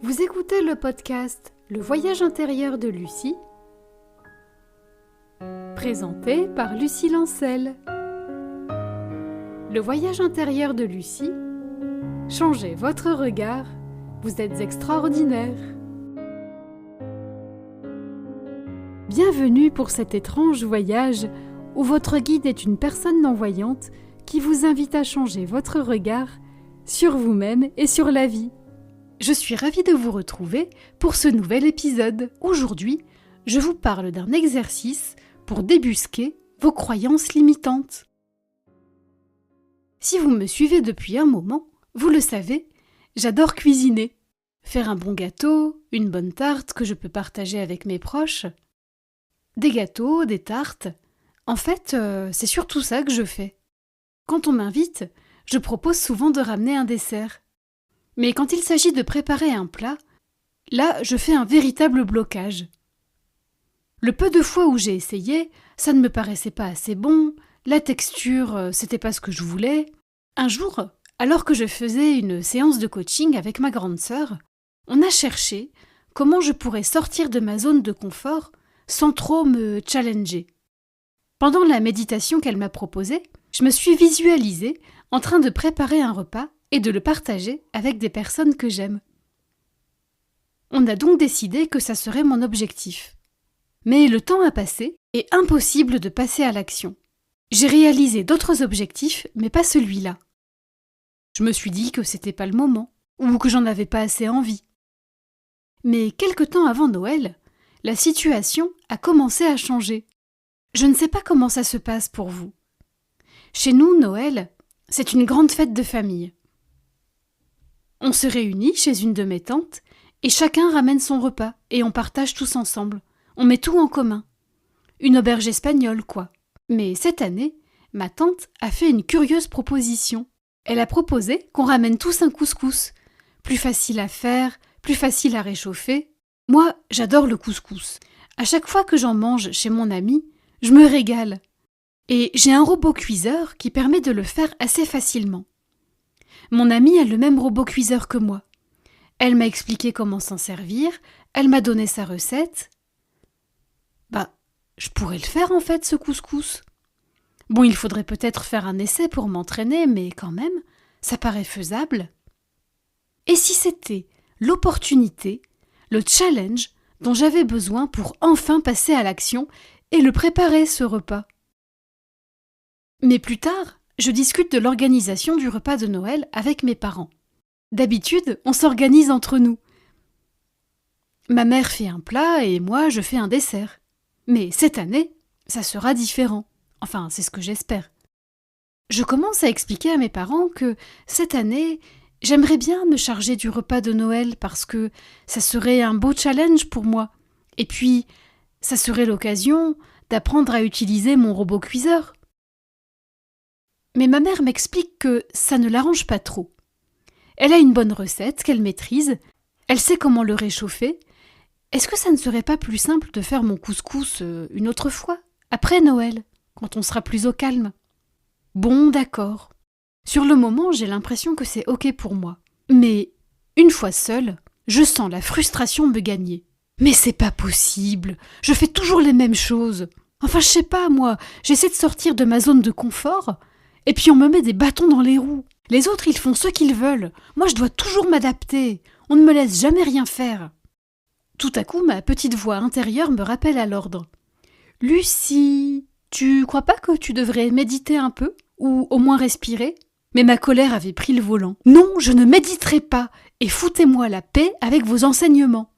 Vous écoutez le podcast Le voyage intérieur de Lucie, présenté par Lucie Lancel. Le voyage intérieur de Lucie, changez votre regard, vous êtes extraordinaire. Bienvenue pour cet étrange voyage où votre guide est une personne non-voyante qui vous invite à changer votre regard sur vous-même et sur la vie. Je suis ravie de vous retrouver pour ce nouvel épisode. Aujourd'hui, je vous parle d'un exercice pour débusquer vos croyances limitantes. Si vous me suivez depuis un moment, vous le savez, j'adore cuisiner. Faire un bon gâteau, une bonne tarte que je peux partager avec mes proches. Des gâteaux, des tartes. En fait, c'est surtout ça que je fais. Quand on m'invite, je propose souvent de ramener un dessert. Mais quand il s'agit de préparer un plat, là, je fais un véritable blocage. Le peu de fois où j'ai essayé, ça ne me paraissait pas assez bon, la texture, c'était pas ce que je voulais. Un jour, alors que je faisais une séance de coaching avec ma grande sœur, on a cherché comment je pourrais sortir de ma zone de confort sans trop me challenger. Pendant la méditation qu'elle m'a proposée, je me suis visualisée en train de préparer un repas et de le partager avec des personnes que j'aime. On a donc décidé que ça serait mon objectif. Mais le temps a passé et impossible de passer à l'action. J'ai réalisé d'autres objectifs, mais pas celui-là. Je me suis dit que c'était pas le moment, ou que j'en avais pas assez envie. Mais quelque temps avant Noël, la situation a commencé à changer. Je ne sais pas comment ça se passe pour vous. Chez nous, Noël, c'est une grande fête de famille. On se réunit chez une de mes tantes et chacun ramène son repas et on partage tous ensemble. On met tout en commun. Une auberge espagnole, quoi. Mais cette année, ma tante a fait une curieuse proposition. Elle a proposé qu'on ramène tous un couscous. Plus facile à faire, plus facile à réchauffer. Moi, j'adore le couscous. À chaque fois que j'en mange chez mon amie, je me régale. Et j'ai un robot cuiseur qui permet de le faire assez facilement. Mon amie a le même robot cuiseur que moi. Elle m'a expliqué comment s'en servir, elle m'a donné sa recette. Je pourrais le faire en fait, ce couscous. Bon, il faudrait peut-être faire un essai pour m'entraîner, mais quand même, ça paraît faisable. Et si c'était l'opportunité, le challenge dont j'avais besoin pour enfin passer à l'action et le préparer, ce repas? Mais plus tard, je discute de l'organisation du repas de Noël avec mes parents. D'habitude, on s'organise entre nous. Ma mère fait un plat et moi, je fais un dessert. Mais cette année, ça sera différent. Enfin, c'est ce que j'espère. Je commence à expliquer à mes parents que cette année, j'aimerais bien me charger du repas de Noël parce que ça serait un beau challenge pour moi. Et puis, ça serait l'occasion d'apprendre à utiliser mon robot cuiseur. Mais ma mère m'explique que ça ne l'arrange pas trop. Elle a une bonne recette qu'elle maîtrise, elle sait comment le réchauffer. Est-ce que ça ne serait pas plus simple de faire mon couscous une autre fois, après Noël, quand on sera plus au calme? Bon, d'accord. Sur le moment, j'ai l'impression que c'est ok pour moi. Mais, une fois seule, je sens la frustration me gagner. Mais c'est pas possible, je fais toujours les mêmes choses. Enfin, je sais pas, moi, j'essaie de sortir de ma zone de confort, et puis on me met des bâtons dans les roues. Les autres, ils font ce qu'ils veulent. Moi, je dois toujours m'adapter. On ne me laisse jamais rien faire. Tout à coup, ma petite voix intérieure me rappelle à l'ordre. « Lucie, tu crois pas que tu devrais méditer un peu? Ou au moins respirer ?» Mais ma colère avait pris le volant. « Non, je ne méditerai pas, et foutez-moi la paix avec vos enseignements. »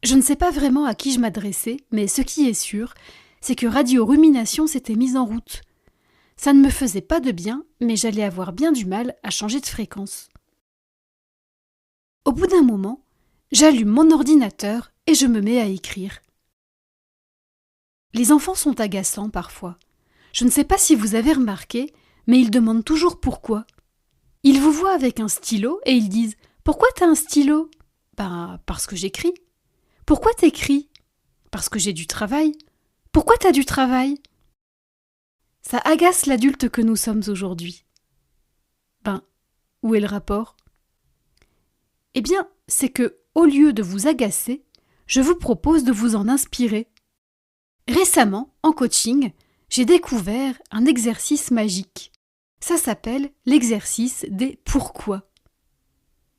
Je ne sais pas vraiment à qui je m'adressais, mais ce qui est sûr, c'est que Radio Rumination s'était mise en route. Ça ne me faisait pas de bien, mais j'allais avoir bien du mal à changer de fréquence. Au bout d'un moment, j'allume mon ordinateur et je me mets à écrire. Les enfants sont agaçants parfois. Je ne sais pas si vous avez remarqué, mais ils demandent toujours pourquoi. Ils vous voient avec un stylo et ils disent « Pourquoi t'as un stylo ?»« Parce que j'écris. »« Pourquoi t'écris ?»« Parce que j'ai du travail. »« Pourquoi t'as du travail ?» Ça agace l'adulte que nous sommes aujourd'hui. Où est le rapport? Eh bien, c'est que au lieu de vous agacer, je vous propose de vous en inspirer. Récemment, en coaching, j'ai découvert un exercice magique. Ça s'appelle l'exercice des pourquoi.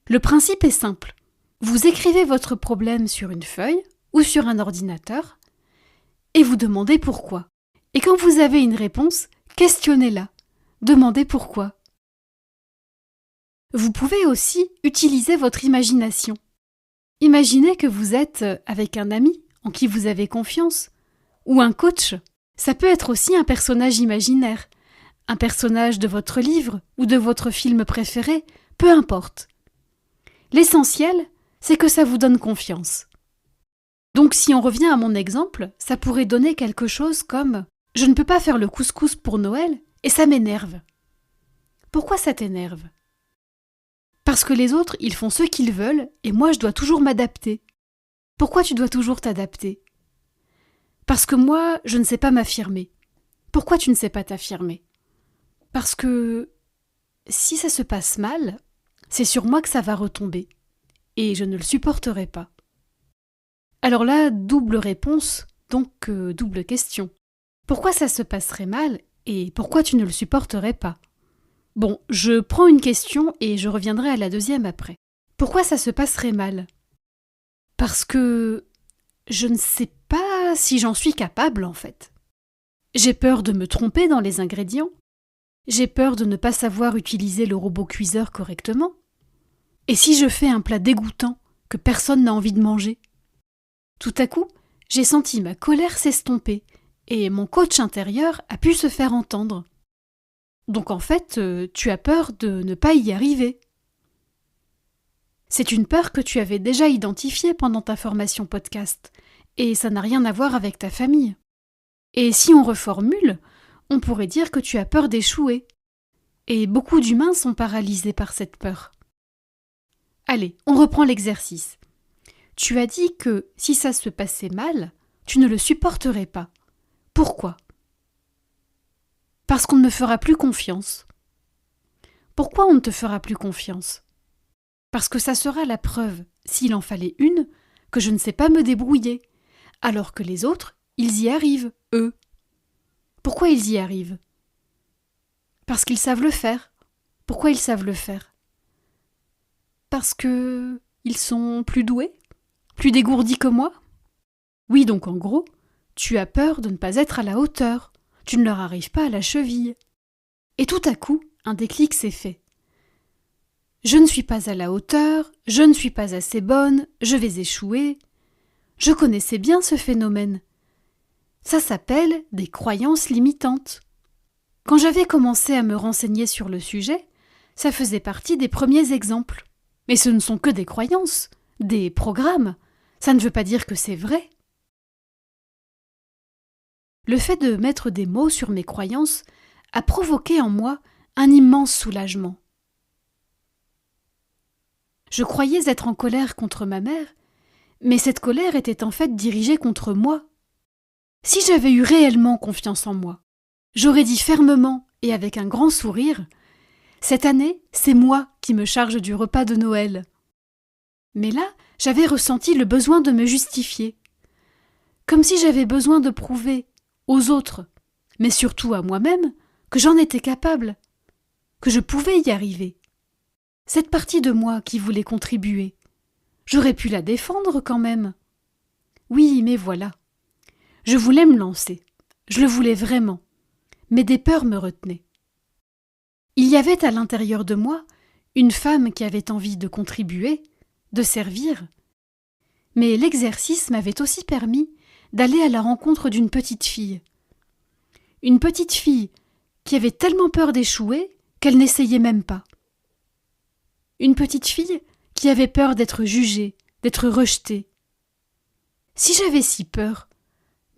Le principe est simple. Vous écrivez votre problème sur une feuille ou sur un ordinateur et vous demandez pourquoi. Et quand vous avez une réponse, questionnez-la. Demandez pourquoi. Vous pouvez aussi utiliser votre imagination. Imaginez que vous êtes avec un ami en qui vous avez confiance, ou un coach. Ça peut être aussi un personnage imaginaire, un personnage de votre livre ou de votre film préféré, peu importe. L'essentiel, c'est que ça vous donne confiance. Donc si on revient à mon exemple, ça pourrait donner quelque chose comme « Je ne peux pas faire le couscous pour Noël et ça m'énerve ». Pourquoi ça t'énerve ? Parce que les autres, ils font ce qu'ils veulent et moi, je dois toujours m'adapter. Pourquoi tu dois toujours t'adapter ? Parce que moi, je ne sais pas m'affirmer. Pourquoi tu ne sais pas t'affirmer ? Parce que si ça se passe mal, c'est sur moi que ça va retomber. Et je ne le supporterai pas. Alors là, double réponse, donc double question. Pourquoi ça se passerait mal et pourquoi tu ne le supporterais pas ? Bon, je prends une question et je reviendrai à la deuxième après. Pourquoi ça se passerait mal ? Parce que je ne sais pas si j'en suis capable en fait. J'ai peur de me tromper dans les ingrédients. J'ai peur de ne pas savoir utiliser le robot cuiseur correctement. Et si je fais un plat dégoûtant que personne n'a envie de manger ? Tout à coup, j'ai senti ma colère s'estomper et mon coach intérieur a pu se faire entendre. Donc en fait, tu as peur de ne pas y arriver. C'est une peur que tu avais déjà identifiée pendant ta formation podcast, et ça n'a rien à voir avec ta famille. Et si on reformule, on pourrait dire que tu as peur d'échouer. Et beaucoup d'humains sont paralysés par cette peur. Allez, on reprend l'exercice. Tu as dit que si ça se passait mal, tu ne le supporterais pas. Pourquoi ? Parce qu'on ne me fera plus confiance. Pourquoi on ne te fera plus confiance ? Parce que ça sera la preuve, s'il en fallait une, que je ne sais pas me débrouiller, alors que les autres, ils y arrivent, eux. Pourquoi ils y arrivent ? Parce qu'ils savent le faire. Pourquoi ils savent le faire ? Parce que ils sont plus doués ? Plus dégourdis que moi ? Oui, donc en gros, tu as peur de ne pas être à la hauteur. Tu ne leur arrives pas à la cheville. Et tout à coup, un déclic s'est fait. Je ne suis pas à la hauteur, je ne suis pas assez bonne, je vais échouer. Je connaissais bien ce phénomène. Ça s'appelle des croyances limitantes. Quand j'avais commencé à me renseigner sur le sujet, ça faisait partie des premiers exemples. Mais ce ne sont que des croyances, des programmes. Ça ne veut pas dire que c'est vrai. Le fait de mettre des mots sur mes croyances a provoqué en moi un immense soulagement. Je croyais être en colère contre ma mère, mais cette colère était en fait dirigée contre moi. Si j'avais eu réellement confiance en moi, j'aurais dit fermement et avec un grand sourire « Cette année, c'est moi qui me charge du repas de Noël. » Mais là, j'avais ressenti le besoin de me justifier. Comme si j'avais besoin de prouver aux autres, mais surtout à moi-même, que j'en étais capable, que je pouvais y arriver. Cette partie de moi qui voulait contribuer, j'aurais pu la défendre quand même. Oui, mais voilà. Je voulais me lancer, je le voulais vraiment, mais des peurs me retenaient. Il y avait à l'intérieur de moi une femme qui avait envie de contribuer, de servir, mais l'exercice m'avait aussi permis d'aller à la rencontre d'une petite fille. Une petite fille qui avait tellement peur d'échouer qu'elle n'essayait même pas. Une petite fille qui avait peur d'être jugée, d'être rejetée. Si j'avais si peur,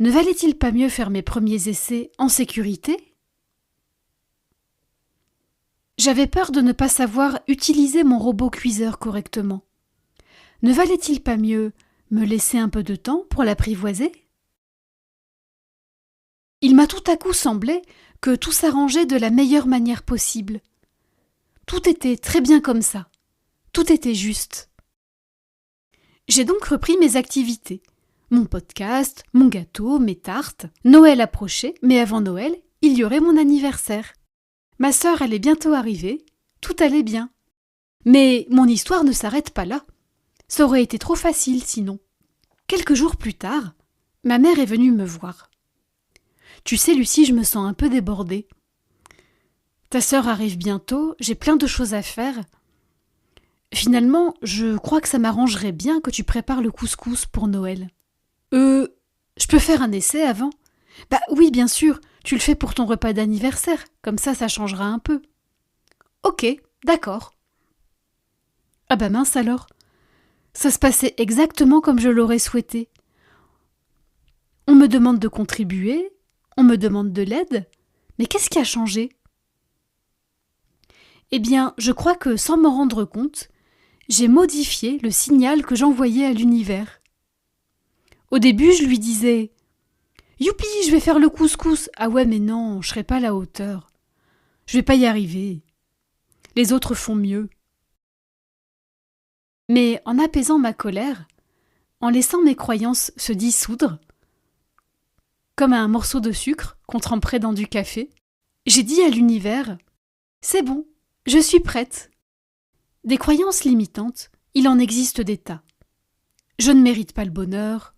ne valait-il pas mieux faire mes premiers essais en sécurité ? J'avais peur de ne pas savoir utiliser mon robot cuiseur correctement. Ne valait-il pas mieux me laisser un peu de temps pour l'apprivoiser ? Il m'a tout à coup semblé que tout s'arrangeait de la meilleure manière possible. Tout était très bien comme ça. Tout était juste. J'ai donc repris mes activités. Mon podcast, mon gâteau, mes tartes. Noël approchait, mais avant Noël, il y aurait mon anniversaire. Ma sœur allait bientôt arriver, tout allait bien. Mais mon histoire ne s'arrête pas là. Ça aurait été trop facile sinon. Quelques jours plus tard, ma mère est venue me voir. « Tu sais, Lucie, je me sens un peu débordée. Ta sœur arrive bientôt, j'ai plein de choses à faire. Finalement, je crois que ça m'arrangerait bien que tu prépares le couscous pour Noël. Je peux faire un essai avant ? Bah oui, bien sûr, tu le fais pour ton repas d'anniversaire, comme ça changera un peu. Ok, d'accord. Ah bah mince alors. Ça se passait exactement comme je l'aurais souhaité. On me demande de contribuer, on me demande de l'aide, mais qu'est-ce qui a changé ? Eh bien, je crois que sans m'en rendre compte, j'ai modifié le signal que j'envoyais à l'univers. Au début, je lui disais « Youpi, je vais faire le couscous !» Ah ouais, mais non, je serai pas à la hauteur. Je vais pas y arriver. Les autres font mieux. Mais en apaisant ma colère, en laissant mes croyances se dissoudre, comme un morceau de sucre qu'on tremperait dans du café, j'ai dit à l'univers « C'est bon, je suis prête. » Des croyances limitantes, il en existe des tas. Je ne mérite pas le bonheur,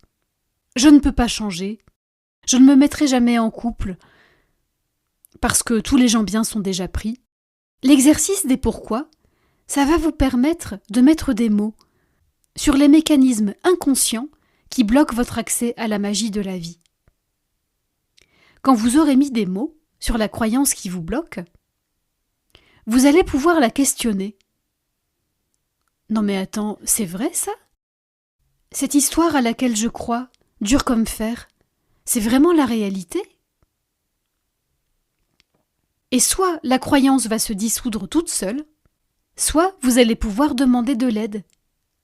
je ne peux pas changer, je ne me mettrai jamais en couple parce que tous les gens bien sont déjà pris. L'exercice des pourquoi, ça va vous permettre de mettre des mots sur les mécanismes inconscients qui bloquent votre accès à la magie de la vie. Quand vous aurez mis des mots sur la croyance qui vous bloque, vous allez pouvoir la questionner. Non mais attends, c'est vrai ça ? Cette histoire à laquelle je crois, dure comme fer, c'est vraiment la réalité ? Et soit la croyance va se dissoudre toute seule, soit vous allez pouvoir demander de l'aide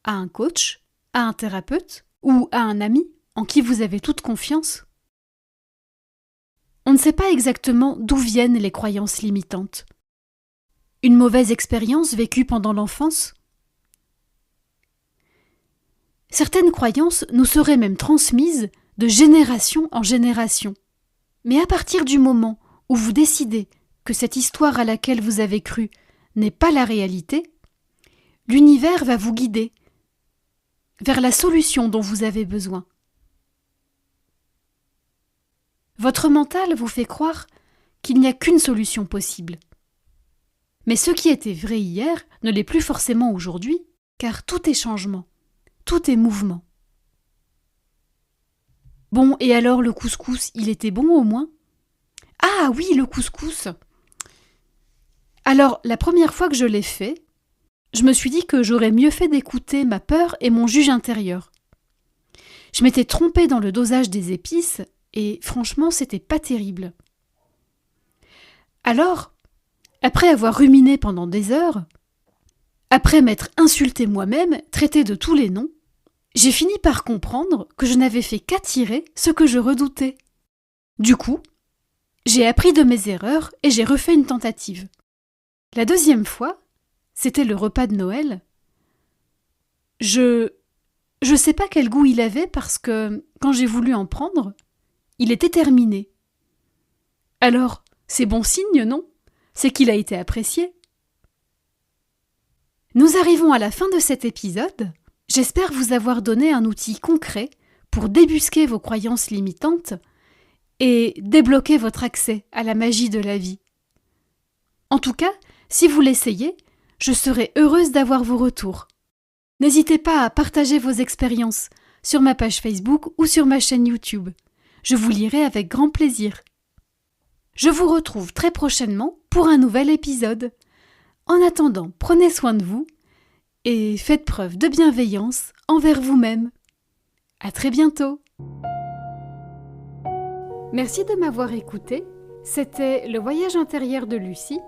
à un coach, à un thérapeute ou à un ami en qui vous avez toute confiance. On ne sait pas exactement d'où viennent les croyances limitantes. Une mauvaise expérience vécue pendant l'enfance ? Certaines croyances nous seraient même transmises de génération en génération. Mais à partir du moment où vous décidez que cette histoire à laquelle vous avez cru n'est pas la réalité, l'univers va vous guider vers la solution dont vous avez besoin. Votre mental vous fait croire qu'il n'y a qu'une solution possible. Mais ce qui était vrai hier ne l'est plus forcément aujourd'hui, car tout est changement, tout est mouvement. Bon, et alors le couscous, il était bon au moins ? Ah oui, le couscous ! Alors, la première fois que je l'ai fait, je me suis dit que j'aurais mieux fait d'écouter ma peur et mon juge intérieur. Je m'étais trompée dans le dosage des épices et franchement, c'était pas terrible. Alors, après avoir ruminé pendant des heures, après m'être insultée moi-même, traitée de tous les noms, j'ai fini par comprendre que je n'avais fait qu'attirer ce que je redoutais. Du coup, j'ai appris de mes erreurs et j'ai refait une tentative. La deuxième fois, c'était le repas de Noël. Je sais pas quel goût il avait parce que, quand j'ai voulu en prendre, il était terminé. Alors, c'est bon signe, non ? C'est qu'il a été apprécié. Nous arrivons à la fin de cet épisode. J'espère vous avoir donné un outil concret pour débusquer vos croyances limitantes et débloquer votre accès à la magie de la vie. En tout cas, si vous l'essayez, je serai heureuse d'avoir vos retours. N'hésitez pas à partager vos expériences sur ma page Facebook ou sur ma chaîne YouTube. Je vous lirai avec grand plaisir. Je vous retrouve très prochainement pour un nouvel épisode. En attendant, prenez soin de vous et faites preuve de bienveillance envers vous-même. À très bientôt. Merci de m'avoir écouté. C'était le voyage intérieur de Lucie.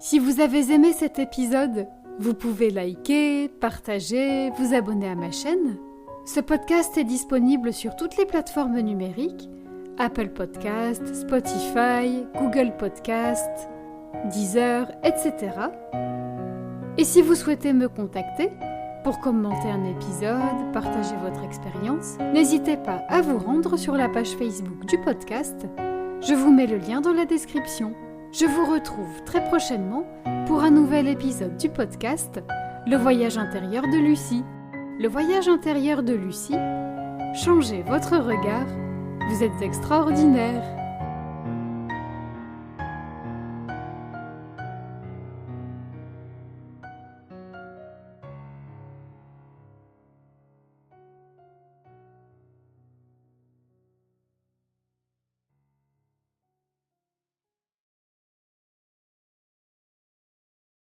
Si vous avez aimé cet épisode, vous pouvez liker, partager, vous abonner à ma chaîne. Ce podcast est disponible sur toutes les plateformes numériques, Apple Podcasts, Spotify, Google Podcasts, Deezer, etc. Et si vous souhaitez me contacter, Pour commenter un épisode, partager votre expérience, n'hésitez pas à vous rendre sur la page Facebook du podcast. Je vous mets le lien dans la description. Je vous retrouve très prochainement pour un nouvel épisode du podcast Le voyage intérieur de Lucie. Le voyage intérieur de Lucie. Changez votre regard. Vous êtes extraordinaire.